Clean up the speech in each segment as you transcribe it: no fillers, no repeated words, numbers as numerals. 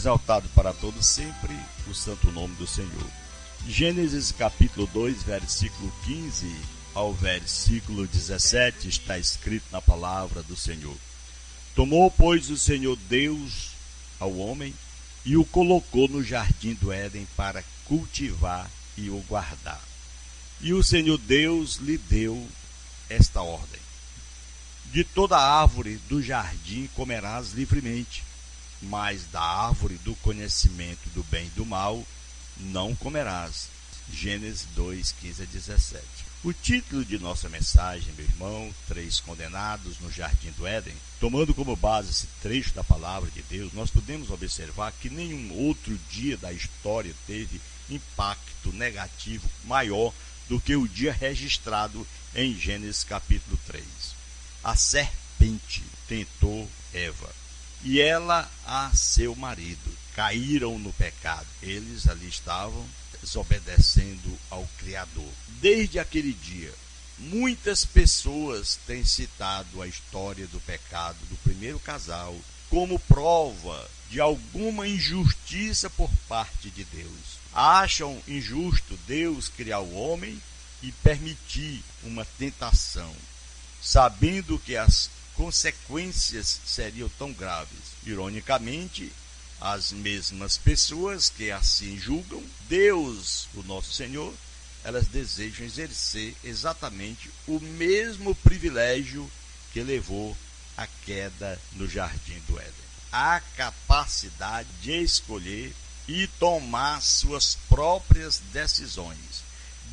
exaltado para todos sempre o santo nome do Senhor. Gênesis capítulo 2, versículo 15 ao versículo 17 está escrito na palavra do Senhor. Tomou, pois, o Senhor Deus ao homem e o colocou no jardim do Éden para cultivar e o guardar. E o Senhor Deus lhe deu esta ordem: de toda árvore do jardim comerás livremente, mas da árvore do conhecimento do bem e do mal não comerás. Gênesis 2, 15 a 17. O título de nossa mensagem, meu irmão, 3 condenados no jardim do Éden, tomando como base esse trecho da palavra de Deus, nós podemos observar que nenhum outro dia da história teve impacto negativo maior do que o dia registrado em Gênesis capítulo 3. A serpente tentou Eva, e ela a seu marido. Caíram no pecado. Eles ali estavam desobedecendo ao Criador. Desde aquele dia, muitas pessoas têm citado a história do pecado do primeiro casal como prova de alguma injustiça por parte de Deus. Acham injusto Deus criar o homem e permitir uma tentação, sabendo que as consequências seriam tão graves. Ironicamente, as mesmas pessoas que assim julgam Deus, o nosso Senhor, elas desejam exercer exatamente o mesmo privilégio que levou à queda no jardim do Éden. A capacidade de escolher e tomar suas próprias decisões.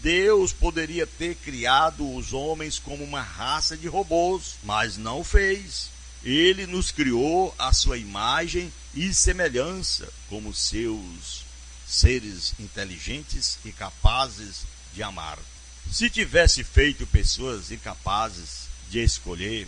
Deus poderia ter criado os homens como uma raça de robôs, mas não fez. Ele nos criou à sua imagem e semelhança, como seus seres inteligentes e capazes de amar. Se tivesse feito pessoas incapazes de escolher,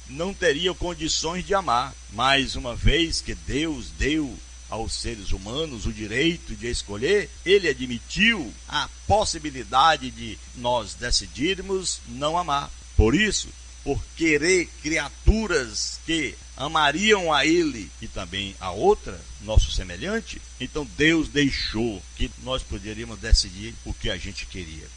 não teriam condições de amar. Mas uma vez que Deus deu aos seres humanos o direito de escolher, ele admitiu a possibilidade de nós decidirmos não amar. Por isso, por querer criaturas que amariam a ele e também a outra, nosso semelhante, então Deus deixou que nós poderíamos decidir o que a gente queria.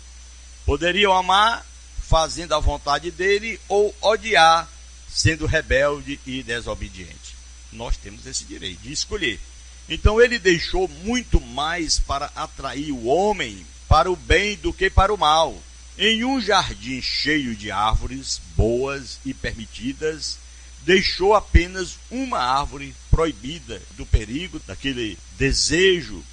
Poderiam amar fazendo a vontade dele ou odiar sendo rebelde e desobediente. Nós temos esse direito de escolher. Então ele deixou muito mais para atrair o homem para o bem do que para o mal. Em um jardim cheio de árvores boas e permitidas, deixou apenas uma árvore proibida do perigo, daquele desejo.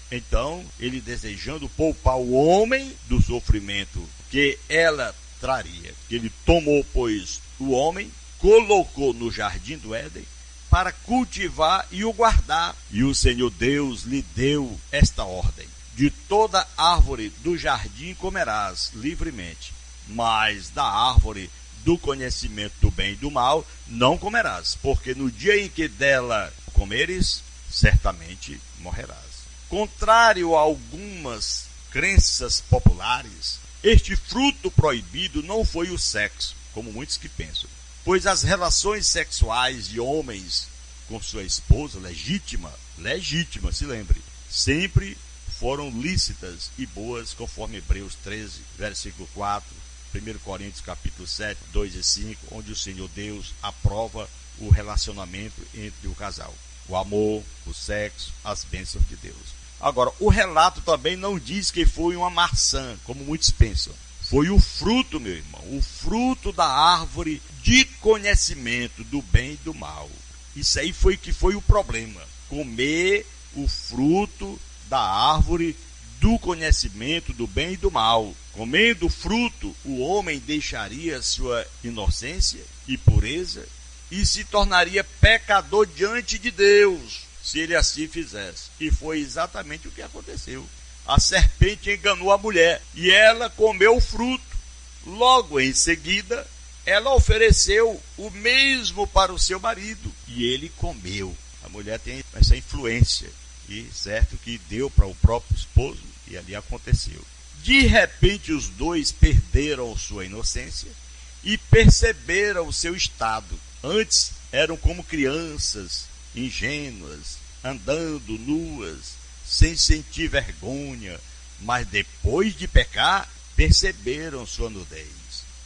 Então, ele desejando poupar o homem do sofrimento que ela traria. Ele tomou, pois, o homem, colocou no jardim do Éden para cultivar e o guardar. E o Senhor Deus lhe deu esta ordem: de toda árvore do jardim comerás livremente, mas da árvore do conhecimento do bem e do mal não comerás, porque no dia em que dela comeres, certamente morrerás. Contrário a algumas crenças populares, este fruto proibido não foi o sexo, como muitos que pensam, pois as relações sexuais de homens com sua esposa legítima, se lembre, sempre foram lícitas e boas, conforme Hebreus 13, versículo 4, 1 Coríntios capítulo 7, 2 e 5, onde o Senhor Deus aprova o relacionamento entre o casal. O amor, o sexo, as bênçãos de Deus. Agora, o relato também não diz que foi uma maçã, como muitos pensam. Foi o fruto, meu irmão, o fruto da árvore de conhecimento do bem e do mal. Isso aí foi que foi o problema. Comer o fruto da árvore do conhecimento do bem e do mal. Comendo o fruto, o homem deixaria sua inocência e pureza e se tornaria pecador diante de Deus, se ele assim fizesse. E foi exatamente o que aconteceu. A serpente enganou a mulher e ela comeu o fruto. Logo em seguida, ela ofereceu o mesmo para o seu marido e ele comeu. A mulher tem essa influência. E certo que deu para o próprio esposo, e ali aconteceu. De repente os dois perderam sua inocência e perceberam o seu estado. Antes eram como crianças ingênuas, andando nuas, sem sentir vergonha, mas depois de pecar, perceberam sua nudez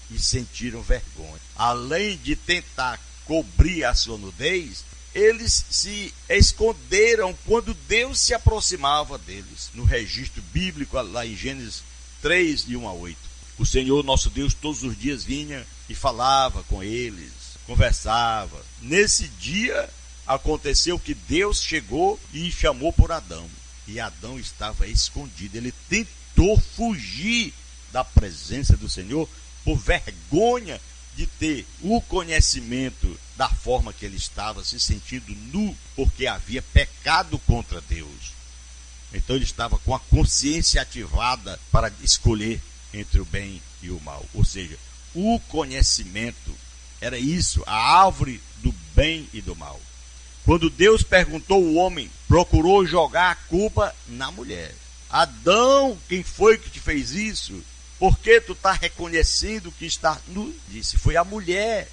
e sentiram vergonha. Além de tentar cobrir a sua nudez, eles se esconderam quando Deus se aproximava deles. No registro bíblico, lá em Gênesis 3, de 1 a 8. O Senhor, nosso Deus, todos os dias vinha e falava com eles, conversava. Nesse dia, aconteceu que Deus chegou e chamou por Adão. E Adão estava escondido. Ele tentou fugir da presença do Senhor por vergonha de ter o conhecimento da forma que ele estava, se sentindo nu, porque havia pecado contra Deus. Então ele estava com a consciência ativada para escolher entre o bem e o mal. Ou seja, o conhecimento era isso, a árvore do bem e do mal. Quando Deus perguntou ao homem, procurou jogar a culpa na mulher. Adão, quem foi que te fez isso? Por que tu está reconhecendo que está nu? Disse, foi a mulher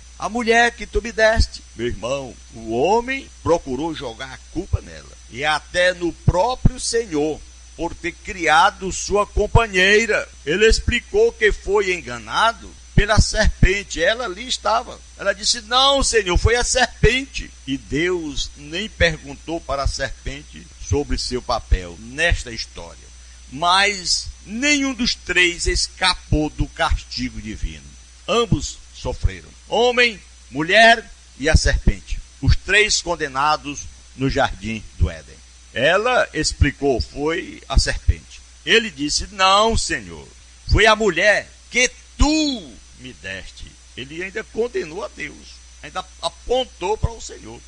que tu me deste. Meu irmão, o homem procurou jogar a culpa nela. E até no próprio Senhor, por ter criado sua companheira. Ele explicou que foi enganado pela serpente. Ela ali estava. Ela disse, não, Senhor, foi a serpente. E Deus nem perguntou para a serpente sobre seu papel nesta história. Mas nenhum dos três escapou do castigo divino. Ambos sofreram. Homem, mulher e a serpente. Os três condenados no jardim do Éden. Ela explicou, foi a serpente. Ele disse, não, Senhor, foi a mulher que tu me deste. Ele ainda condenou a Deus. Ainda apontou para o Senhor.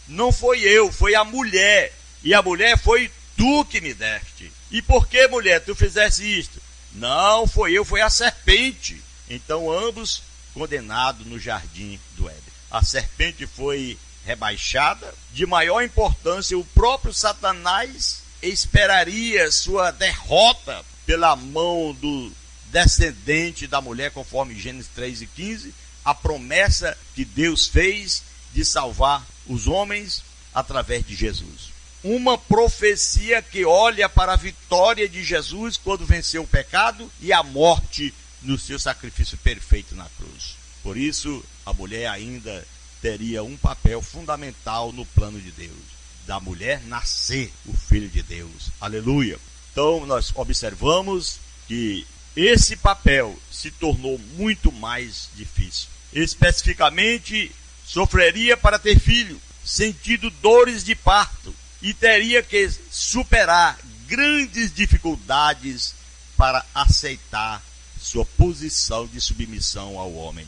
Não foi eu, foi a mulher. E a mulher foi tu que me deste. E por que, mulher, tu fizeste isto? Não, foi eu, foi a serpente. Então ambos condenados no jardim do Éden. A serpente foi rebaixada. De maior importância, o próprio Satanás esperaria sua derrota pela mão do descendente da mulher, conforme Gênesis 3:15, a promessa que Deus fez de salvar os homens através de Jesus. Uma profecia que olha para a vitória de Jesus quando venceu o pecado e a morte no seu sacrifício perfeito na cruz. Por isso, a mulher ainda teria um papel fundamental no plano de Deus. Da mulher nascer o Filho de Deus. Aleluia! Então, nós observamos que esse papel se tornou muito mais difícil. Especificamente, sofreria para ter filho, sentindo dores de parto, e teria que superar grandes dificuldades para aceitar sua posição de submissão ao homem,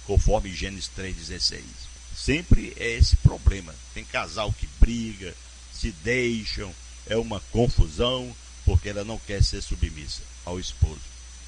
conforme Gênesis 3:16. Sempre é esse problema. Tem casal que briga, se deixam, é uma confusão, porque ela não quer ser submissa ao esposo.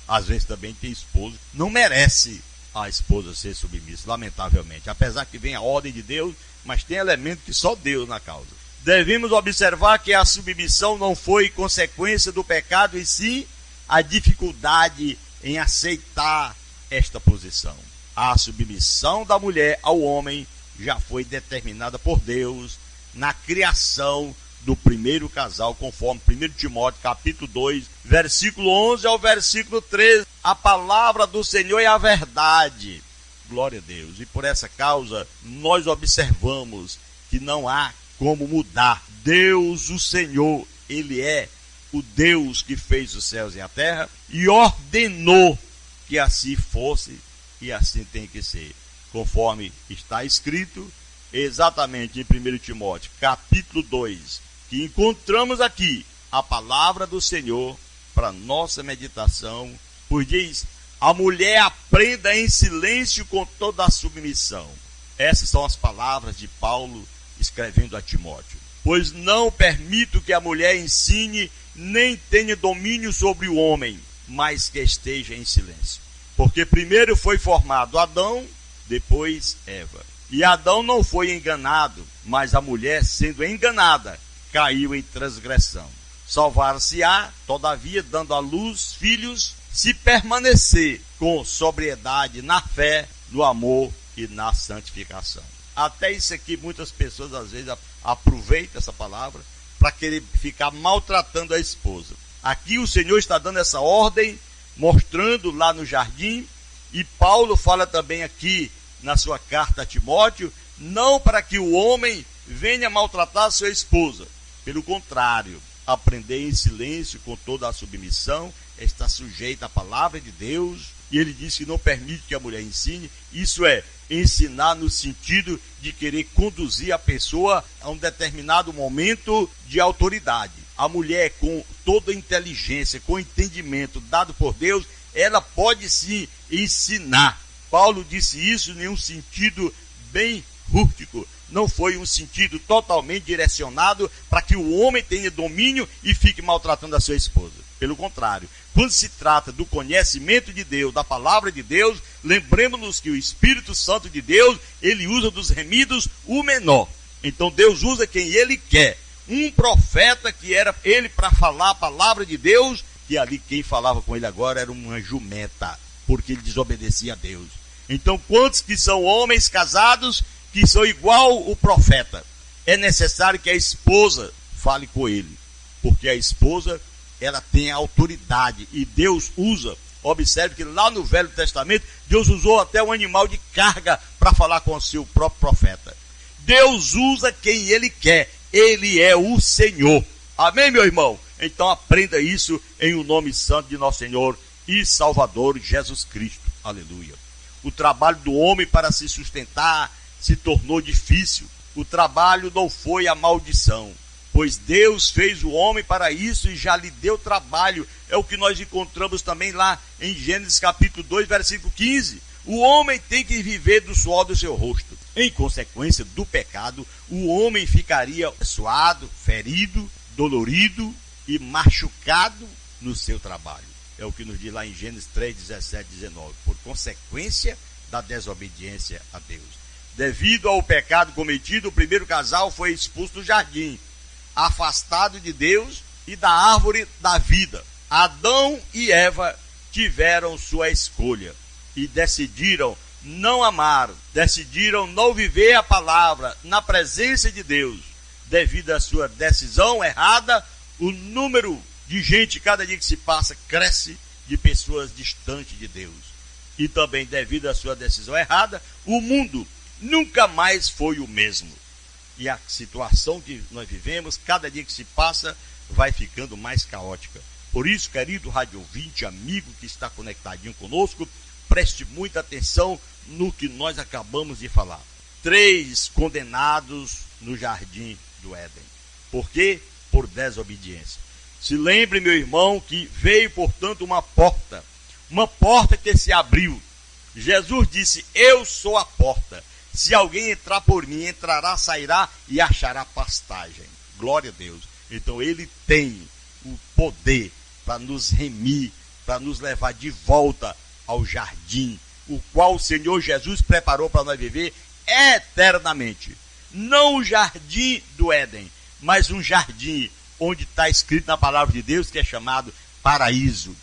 Às vezes também tem esposo que não merece a esposa ser submissa, lamentavelmente. Apesar que vem a ordem de Deus, mas tem elemento que só Deus na causa. Devemos observar que a submissão não foi consequência do pecado, e sim a dificuldade em aceitar esta posição. A submissão da mulher ao homem já foi determinada por Deus na criação do primeiro casal, conforme 1 Timóteo capítulo 2, versículo 11 ao versículo 13. A palavra do Senhor é a verdade. Glória a Deus. E por essa causa, nós observamos que não há como mudar. Deus, o Senhor, Ele é o Deus que fez os céus e a terra e ordenou que assim fosse e assim tem que ser. Conforme está escrito exatamente em 1 Timóteo, capítulo 2, que encontramos aqui a palavra do Senhor para nossa meditação, pois diz, a mulher aprenda em silêncio com toda a submissão. Essas são as palavras de Paulo escrevendo a Timóteo. Pois não permito que a mulher ensine, nem tenha domínio sobre o homem, mas que esteja em silêncio. Porque primeiro foi formado Adão, depois Eva. E Adão não foi enganado, mas a mulher, sendo enganada, caiu em transgressão. Salvar-se-á, todavia, dando à luz filhos, se permanecer com sobriedade na fé, no amor e na santificação. Até isso aqui, muitas pessoas às vezes aproveita essa palavra para querer ficar maltratando a esposa. Aqui o Senhor está dando essa ordem, mostrando lá no jardim, e Paulo fala também aqui na sua carta a Timóteo, não para que o homem venha maltratar a sua esposa, pelo contrário, aprender em silêncio com toda a submissão, está sujeita à palavra de Deus, e ele diz que não permite que a mulher ensine, isso é, ensinar no sentido de querer conduzir a pessoa a um determinado momento de autoridade. A mulher, com toda a inteligência, com o entendimento dado por Deus, ela pode sim ensinar. Paulo disse isso em um sentido bem rústico, não foi um sentido totalmente direcionado para que o homem tenha domínio e fique maltratando a sua esposa. Pelo contrário, quando se trata do conhecimento de Deus, da palavra de Deus, lembremos-nos que o Espírito Santo de Deus, ele usa dos remidos o menor. Então Deus usa quem ele quer. Um profeta que era ele para falar a palavra de Deus, que ali quem falava com ele agora era uma jumenta, porque ele desobedecia a Deus. Então quantos que são homens casados que são igual o profeta? É necessário que a esposa fale com ele, porque a esposa ela tem autoridade e Deus usa. Observe que lá no Velho Testamento Deus usou até um animal de carga para falar com o seu próprio profeta. Deus usa quem ele quer, ele é o Senhor. Amém, meu irmão? Então aprenda isso em o nome santo de nosso Senhor e Salvador Jesus Cristo. Aleluia. O trabalho do homem para se sustentar se tornou difícil. O trabalho não foi a maldição, pois Deus fez o homem para isso e já lhe deu trabalho. É o que nós encontramos também lá em Gênesis capítulo 2, versículo 15. O homem tem que viver do suor do seu rosto. Em consequência do pecado, o homem ficaria suado, ferido, dolorido e machucado no seu trabalho. É o que nos diz lá em Gênesis 3, 17, 19. Por consequência da desobediência a Deus. Devido ao pecado cometido, o primeiro casal foi expulso do jardim, afastado de Deus e da árvore da vida. Adão e Eva tiveram sua escolha e decidiram não amar, decidiram não viver a palavra na presença de Deus. Devido à sua decisão errada, o número de gente, cada dia que se passa, cresce de pessoas distantes de Deus. E também devido à sua decisão errada, o mundo nunca mais foi o mesmo. E a situação que nós vivemos, cada dia que se passa, vai ficando mais caótica. Por isso, querido rádio ouvinte, amigo que está conectadinho conosco, preste muita atenção no que nós acabamos de falar. 3 condenados no jardim do Éden. Por quê? Por desobediência. Se lembre, meu irmão, que veio, portanto, uma porta que se abriu. Jesus disse, eu sou a porta. Se alguém entrar por mim, entrará, sairá e achará pastagem. Glória a Deus. Então ele tem o poder para nos remir, para nos levar de volta ao jardim, o qual o Senhor Jesus preparou para nós viver eternamente. Não o jardim do Éden, mas um jardim onde está escrito na palavra de Deus que é chamado paraíso.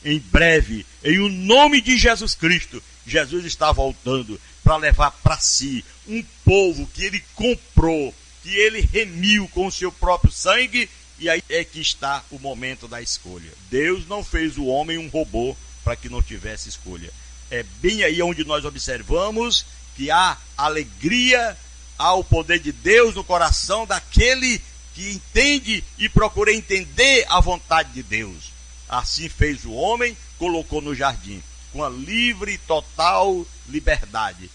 Em breve, em o nome de Jesus Cristo, Jesus está voltando para levar para si um povo que ele comprou, que ele remiu com o seu próprio sangue, e aí é que está o momento da escolha. Deus não fez o homem um robô para que não tivesse escolha. É bem aí onde nós observamos que há alegria, há o poder de Deus no coração daquele que entende e procura entender a vontade de Deus. Assim fez o homem, colocou no jardim, com a livre e total liberdade,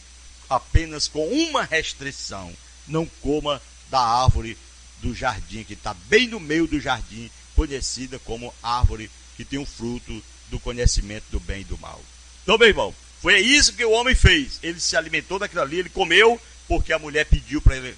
apenas com uma restrição: não coma da árvore do jardim, que está bem no meio do jardim, conhecida como árvore que tem o fruto do conhecimento do bem e do mal. Então, meu irmão, foi isso que o homem fez. Ele se alimentou daquilo ali, ele comeu porque a mulher pediu para ele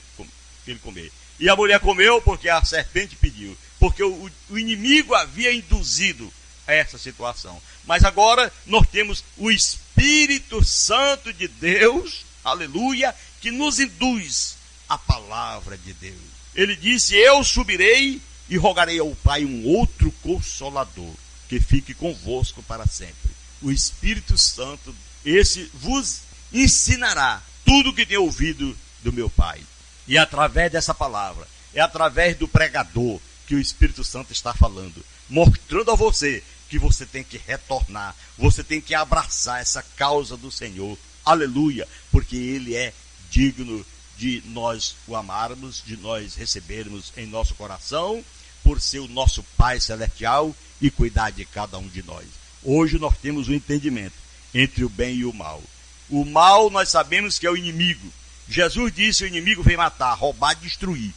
comer. E a mulher comeu porque a serpente pediu, porque o inimigo havia induzido a essa situação. Mas agora nós temos o Espírito Santo de Deus, aleluia, que nos induz a palavra de Deus. Ele disse, eu subirei e rogarei ao Pai um outro Consolador, que fique convosco para sempre. O Espírito Santo, esse vos ensinará tudo o que tem ouvido do meu Pai. E através dessa palavra, é através do pregador que o Espírito Santo está falando, mostrando a você que você tem que retornar, você tem que abraçar essa causa do Senhor, aleluia, porque Ele é digno de nós o amarmos, de nós recebermos em nosso coração, por ser o nosso Pai Celestial e cuidar de cada um de nós. Hoje nós temos um entendimento entre o bem e o mal. O mal nós sabemos que é o inimigo. Jesus disse: o inimigo vem matar, roubar, destruir.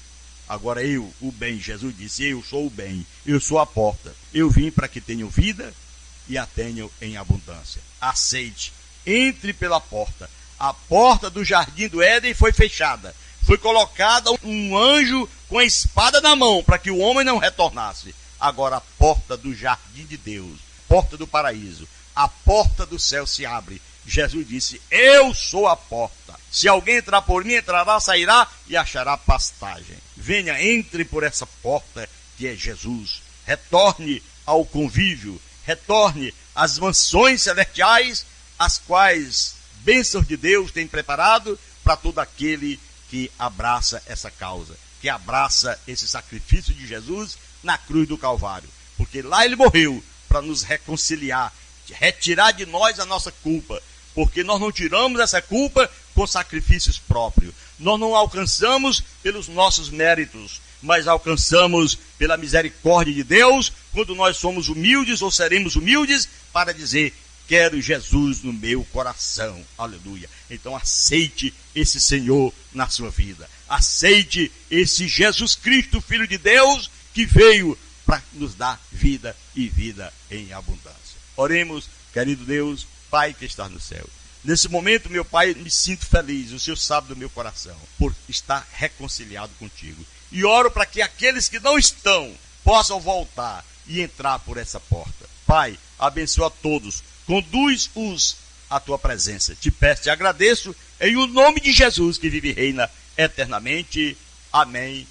Agora eu, o bem, Jesus disse: eu sou o bem, eu sou a porta. Eu vim para que tenham vida e a tenham em abundância. Aceite, entre pela porta. A porta do jardim do Éden foi fechada. Foi colocada um anjo com a espada na mão para que o homem não retornasse. Agora a porta do jardim de Deus, porta do paraíso, a porta do céu se abre. Jesus disse: eu sou a porta. Se alguém entrar por mim, entrará, sairá e achará pastagem. Venha, entre por essa porta que é Jesus. Retorne ao convívio, retorne às mansões celestiais, as quais bênçãos de Deus tem preparado para todo aquele que abraça essa causa, que abraça esse sacrifício de Jesus na cruz do Calvário. Porque lá ele morreu para nos reconciliar, retirar de nós a nossa culpa, porque nós não tiramos essa culpa com sacrifícios próprios. Nós não alcançamos pelos nossos méritos, mas alcançamos pela misericórdia de Deus, quando nós somos humildes ou seremos humildes para dizer: quero Jesus no meu coração, aleluia. Então aceite esse Senhor na sua vida, aceite esse Jesus Cristo, Filho de Deus, que veio para nos dar vida e vida em abundância. Oremos, querido Deus, Pai que está no céu. Nesse momento, meu Pai, me sinto feliz, o Senhor sabe do meu coração, por estar reconciliado contigo. E oro para que aqueles que não estão possam voltar e entrar por essa porta. Pai, abençoa a todos, conduz-os à tua presença. Te peço e agradeço em o nome de Jesus, que vive e reina eternamente. Amém.